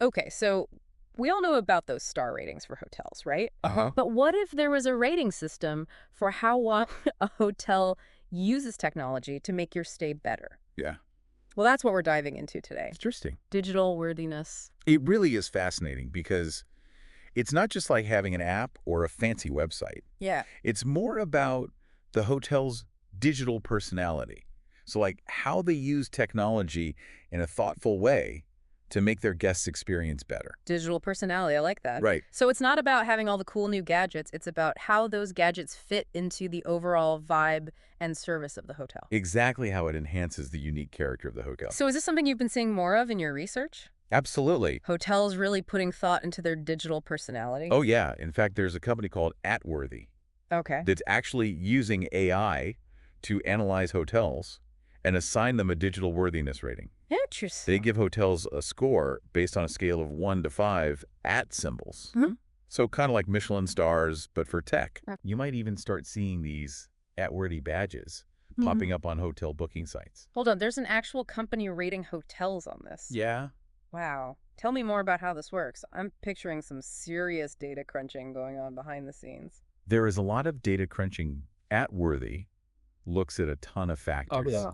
Okay, so we all know about those star ratings for hotels, right? Uh-huh. But what if there was a rating system for how well a hotel uses technology to make your stay better? Yeah. Well, that's what we're diving into today. Interesting. Digital worthiness. It really is fascinating because it's not just like having an app or a fancy website. Yeah. It's more about the hotel's digital personality. So like how they use technology in a thoughtful way to make their guests' experience better. Digital personality. I like that. Right. So it's not about having all the cool new gadgets. It's about how those gadgets fit into the overall vibe and service of the hotel. Exactly how it enhances the unique character of the hotel. So is this something you've been seeing more of in your research? Absolutely. Hotels really putting thought into their digital personality? Oh, yeah. In fact, there's a company called Atworthy Okay. that's actually using AI to analyze hotels and assign them a digital worthiness rating. They Interesting. give hotels a score based on a scale of 1 to 5 at symbols. Mhm. So kind of like Michelin stars, but for tech. Okay. You might even start seeing these Atworthy badges Mhm. popping up on hotel booking sites. Hold on, there's an actual company rating hotels on this. Yeah. Wow. Tell me more about how this works. I'm picturing some serious data crunching going on behind the scenes. There is a lot of data crunching. Atworthy looks at a ton of factors. Yeah.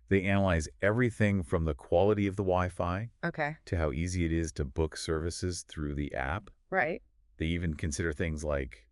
They analyze everything from the quality of the Wi-Fi Okay. to how easy it is to book services through the app. Right. They even consider things like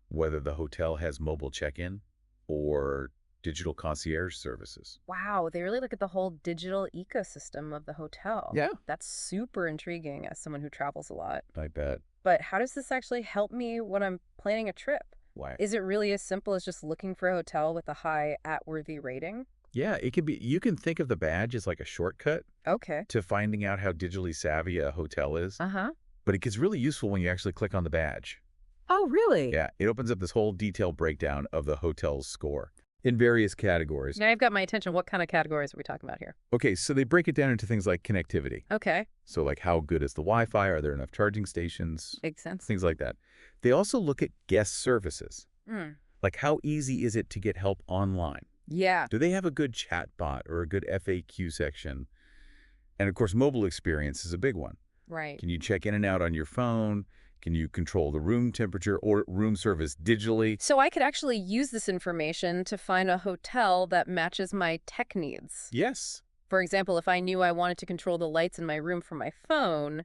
whether the hotel has mobile check-in or digital concierge services. Wow, they really look at the whole digital ecosystem of the hotel. Yeah. That's super intriguing as someone who travels a lot. I bet. But how does this actually help me when I'm planning a trip? Why? Is it really as simple as just looking for a hotel with a high Atworthy rating? Yeah, it can be. You can think of the badge as like a shortcut Okay. to finding out how digitally savvy a hotel is, Uh-huh. but it gets really useful when you actually click on the badge. Oh, really? Yeah, it opens up this whole detailed breakdown of the hotel's score in various categories. Now you've got my attention. What kind of categories are we talking about here? Okay, so they break it down into things like connectivity. Okay. So like how good is the Wi-Fi? Are there enough charging stations? Makes sense. Things like that. They also look at guest services. Mm. Like how easy is it to get help online? Yeah. Do they have a good chat bot or a good FAQ section? And of course, mobile experience is a big one. Right. Can you check in and out on your phone? Can you control the room temperature or room service digitally? So I could actually use this information to find a hotel that matches my tech needs. Yes. For example, if I knew I wanted to control the lights in my room from my phone,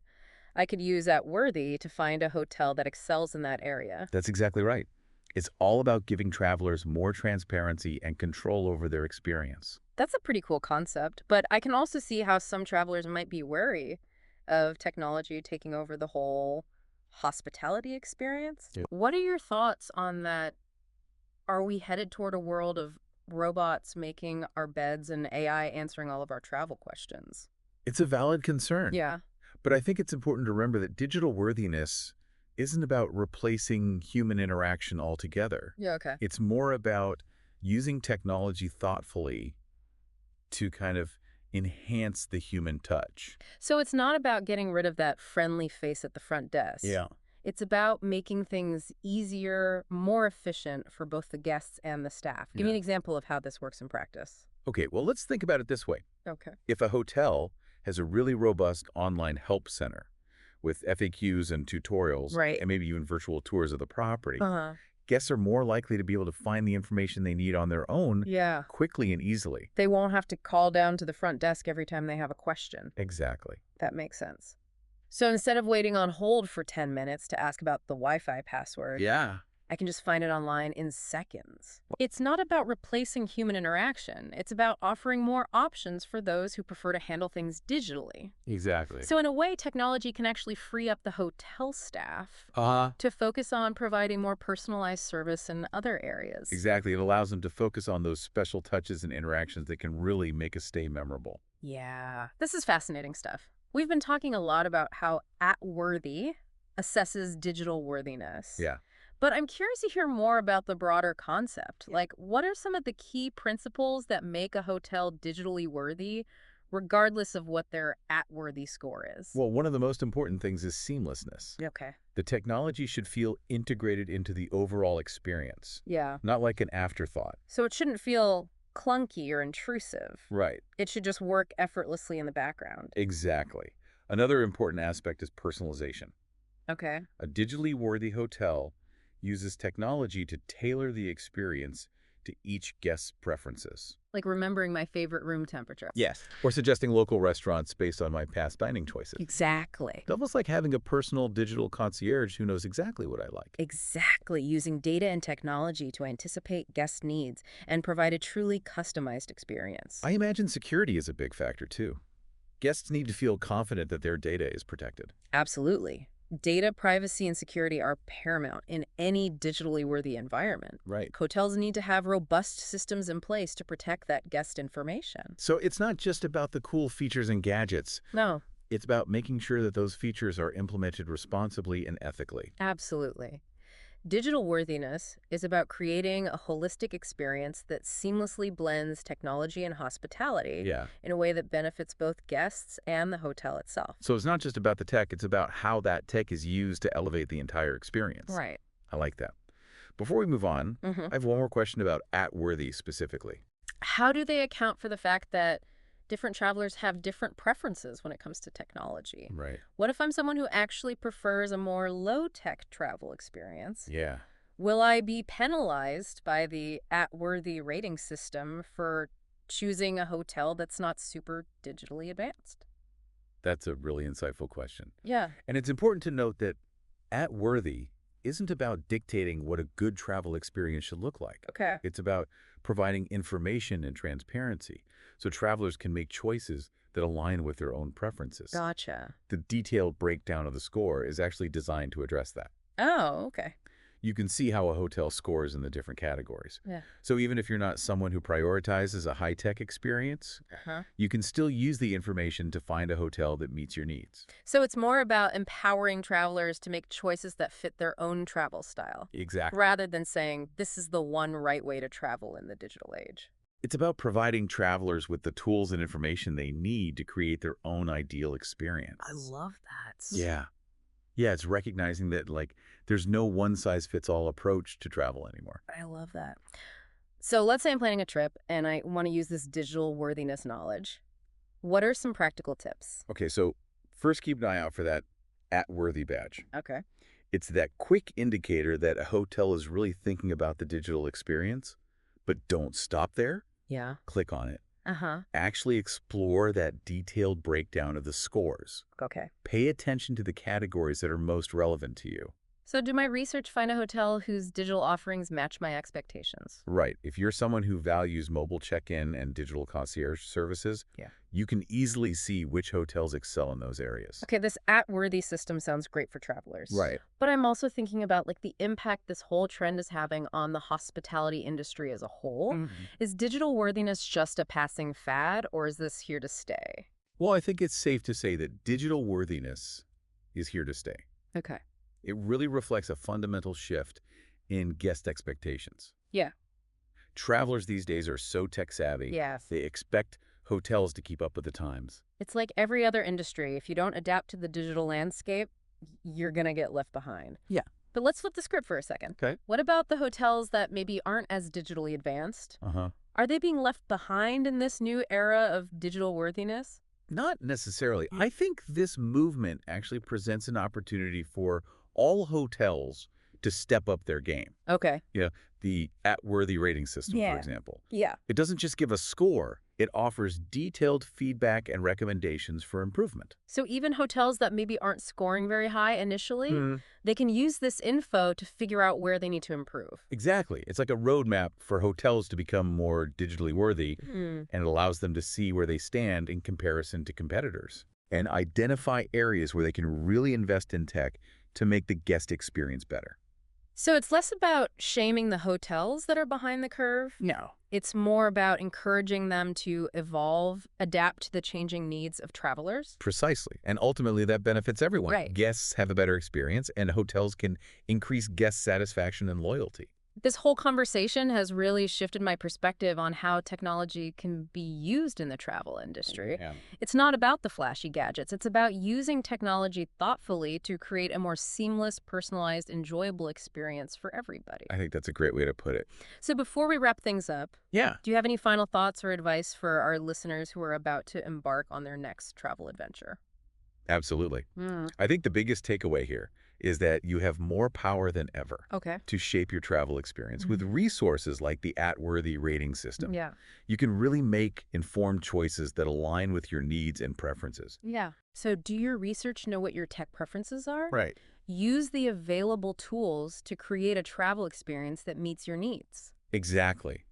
I could use Atworthy to find a hotel that excels in that area. That's exactly right. It's all about giving travelers more transparency and control over their experience. That's a pretty cool concept, but I can also see how some travelers might be wary of technology taking over the whole hospitality experience. Yeah. What are your thoughts on that? Are we headed toward a world of robots making our beds and AI answering all of our travel questions? It's a valid concern. Yeah. But I think it's important to remember that digital worthiness isn't about replacing human interaction altogether. Yeah, okay. It's more about using technology thoughtfully to kind of enhance the human touch. So it's not about getting rid of that friendly face at the front desk. Yeah. It's about making things easier, more efficient for both the guests and the staff. Give me an Yeah. example of how this works in practice. Okay, well, let's think about it this way. Okay. If a hotel has a really robust online help center with FAQs and tutorials, Right. and maybe even virtual tours of the property, Uh-huh. guests are more likely to be able to find the information they need on their own Yeah. quickly and easily. They won't have to call down to the front desk every time they have a question. Exactly. That makes sense. So instead of waiting on hold for 10 minutes to ask about the Wi-Fi password, Yeah. I can just find it online in seconds. It's not about replacing human interaction. It's about offering more options for those who prefer to handle things digitally. Exactly. So in a way, technology can actually free up the hotel staff Uh-huh. to focus on providing more personalized service in other areas. Exactly. It allows them to focus on those special touches and interactions that can really make a stay memorable. Yeah, this is fascinating stuff. We've been talking a lot about how Atworthy assesses digital worthiness. Yeah. But I'm curious to hear more about the broader concept. Like, what are some of the key principles that make a hotel digitally worthy, regardless of what their Atworthy score is? Well, one of the most important things is seamlessness. Okay. The technology should feel integrated into the overall experience, Yeah. not like an afterthought. So it shouldn't feel clunky or intrusive. Right. It should just work effortlessly in the background. Exactly. Another important aspect is personalization. Okay. A digitally worthy hotel uses technology to tailor the experience to each guest's preferences. Like remembering my favorite room temperature. Yes. Or suggesting local restaurants based on my past dining choices. Exactly. It's almost like having a personal digital concierge who knows exactly what I like. Exactly. Using data and technology to anticipate guest needs and provide a truly customized experience. I imagine security is a big factor too. Guests need to feel confident that their data is protected. Absolutely. Data privacy and security are paramount in any digitally worthy environment. Right. Hotels need to have robust systems in place to protect that guest information. So it's not just about the cool features and gadgets. No, It's about making sure that those features are implemented responsibly and ethically. absolutely. Digital worthiness is about creating a holistic experience that seamlessly blends technology and hospitality Yeah. in a way that benefits both guests and the hotel itself. So it's not just about the tech, it's about how that tech is used to elevate the entire experience. Right. I like that. Before we move on, hmm I have one more question about Atworthy specifically. How do they account for the fact that different travelers have different preferences when it comes to technology? Right. What if I'm someone who actually prefers a more low-tech travel experience? Yeah, Will I be penalized by the Atworthy rating system for choosing a hotel that's not super digitally advanced? that's a really insightful question. Yeah. And it's important to note that Atworthy isn't about dictating what a good travel experience should look like. Okay. It's about providing information and transparency so travelers can make choices that align with their own preferences. Gotcha. The detailed breakdown of the score is actually designed to address that. Oh, okay. You can see how a hotel scores in the different categories. Yeah. So even if you're not someone who prioritizes a high-tech experience, Uh-huh. you can still use the information to find a hotel that meets your needs. So it's more about empowering travelers to make choices that fit their own travel style, Exactly. rather than saying this is the one right way to travel in the digital age. It's about providing travelers with the tools and information they need to create their own ideal I experience. love that. Yeah. Yeah, it's recognizing that, there's no one-size-fits-all approach to travel anymore. I love that. So let's say I'm planning a trip and I want to use this digital worthiness knowledge. What are some practical tips? Okay, so first keep an eye out for that Atworthy badge. Okay. It's that quick indicator that a hotel is really thinking about the digital experience, but don't stop there. Yeah. Click on it. Uh-huh. Actually explore that detailed breakdown of the scores. Okay. Pay attention to the categories that are most relevant to you. So do my research find a hotel whose digital offerings match my expectations? Right. If you're someone who values mobile check-in and digital concierge services, Yeah. you can easily see which hotels excel in those areas. Okay, this Atworthy system sounds great for travelers. Right. But I'm also thinking about the impact this whole trend is having on the hospitality industry as a whole. Mhm. Is digital worthiness just a passing fad, or is this here to stay? Well, I think it's safe to say that digital worthiness is here to stay. Okay. It really reflects a fundamental shift in guest expectations. Yeah. Travelers these days are so tech-savvy, Yes. they expect hotels to keep up with the times. It's like every other industry. If you don't adapt to the digital landscape, you're going to get left behind. Yeah. But let's flip the script for a second. Okay. What about the hotels that maybe aren't as digitally advanced? Uh-huh. Are they being left behind in this new era of digital worthiness? Not necessarily. I think this movement actually presents an opportunity for all hotels to step up their game. Okay. The Atworthy rating system, for Yeah. example. Yeah. It doesn't just give a score, it offers detailed feedback and recommendations for improvement. So even hotels that maybe aren't scoring very high initially, they can use this info to figure out where they need to improve. Exactly. It's like a roadmap for hotels to become more digitally worthy, Hmm. and it allows them to see where they stand in comparison to competitors and identify areas where they can really invest in tech to make the guest experience better. So it's less about shaming the hotels that are behind the curve. No. It's more about encouraging them to evolve, adapt to the changing needs of travelers. Precisely. And ultimately, that benefits everyone. Right. Guests have a better experience, and hotels can increase guest satisfaction and loyalty. This whole conversation has really shifted my perspective on how technology can be used in the travel industry. Yeah. It's not about the flashy gadgets. It's about using technology thoughtfully to create a more seamless, personalized, enjoyable experience for everybody. I think that's a great way to put it. So before we wrap things up, Yeah. do you have any final thoughts or advice for our listeners who are about to embark on their next travel adventure? Absolutely. Hmm. I think the biggest takeaway here is that you have more power than ever Okay. to shape your travel experience. With Mhm. resources like the Atworthy rating system, Yeah. you can really make informed choices that align with your needs and preferences. Yeah. So do your research know what your tech preferences are? Right. Use the available tools to create a travel experience that meets your needs. Exactly.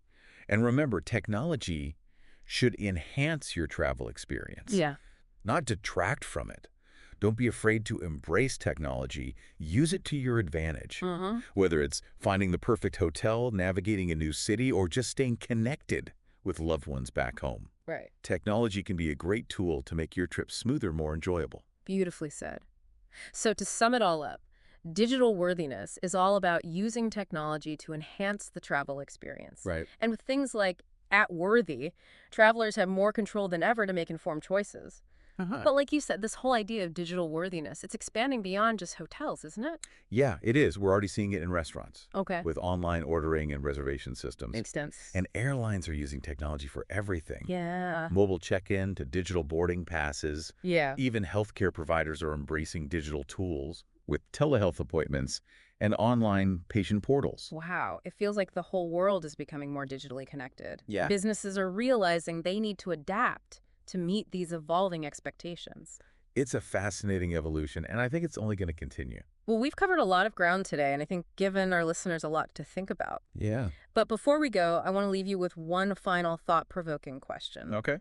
And remember, technology should enhance your travel experience, Yeah. not detract from it. Don't be afraid to embrace technology. Use it to your advantage. Mm-hmm. Whether it's finding the perfect hotel, navigating a new city, or just staying connected with loved ones back home. Right. Technology can be a great tool to make your trip smoother, more enjoyable. Beautifully said. So to sum it all up, digital worthiness is all about using technology to enhance the travel experience. Right. And with things like at Worthy, travelers have more control than ever to make informed choices. Uh-huh. But like you said, this whole idea of digital worthiness, it's expanding beyond just hotels, isn't it? Yeah, it is. We're already seeing it in restaurants Okay. with online ordering and reservation systems. Makes sense. And airlines are using technology for everything. Yeah. Mobile check-in to digital boarding passes. Yeah. Even healthcare providers are embracing digital tools with telehealth appointments and online patient portals. Wow. It feels like the whole world is becoming more digitally connected. Yeah. Businesses are realizing they need to adapt to meet these evolving expectations. It's a fascinating evolution, and I think it's only going to continue. Well, we've covered a lot of ground today, and I think given our listeners a lot to think about. Yeah. But before we go, I want to leave you with one final thought-provoking question. Okay.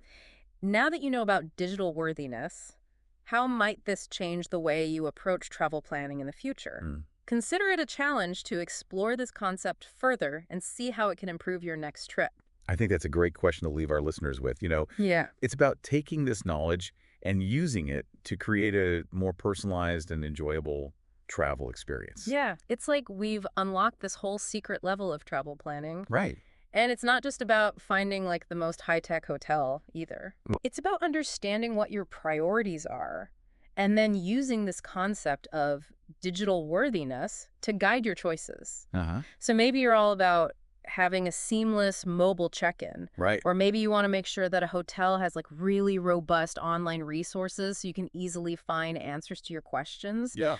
Now that you know about digital worthiness, how might this change the way you approach travel planning in the future? Mm. Consider it a challenge to explore this concept further and see how it can improve your next trip. I think that's a great question to leave our listeners with. Yeah. It's about taking this knowledge and using it to create a more personalized and enjoyable travel experience. Yeah, it's like we've unlocked this whole secret level of travel planning. Right. And it's not just about finding like the most high-tech hotel either. It's about understanding what your priorities are and then using this concept of digital worthiness to guide your choices. Uh-huh. So maybe you're all about having a seamless mobile check-in, Right. or maybe you want to make sure that a hotel has like really robust online resources so you can easily find answers to your questions. Yeah.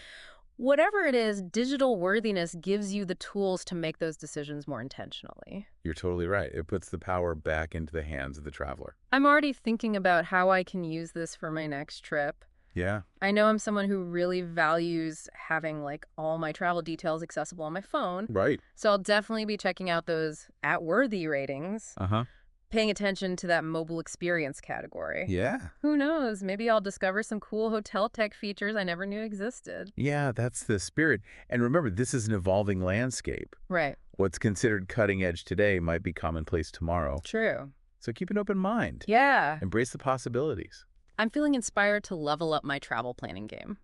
Whatever it is, digital worthiness gives you the tools to make those decisions more intentionally. You're totally right. It puts the power back into the hands of the traveler. I'm already thinking about how I can use this for my next trip. Yeah. I know I'm someone who really values having like all my travel details accessible on my phone, Right. so I'll definitely be checking out those at-worthy ratings, Uh-huh. paying attention to that mobile experience category. Yeah. Who knows? Maybe I'll discover some cool hotel tech features I never knew existed. Yeah, that's the spirit. And remember, this is an evolving landscape. Right. What's considered cutting edge today might be commonplace tomorrow. True. So keep an open mind. Yeah. Embrace the possibilities. I'm feeling inspired to level up my travel planning game.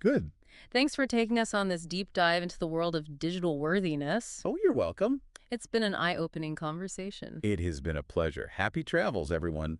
Good. Thanks for taking us on this deep dive into the world of digital worthiness. Oh, you're welcome. It's been an eye-opening conversation. It has been a pleasure. Happy travels, everyone.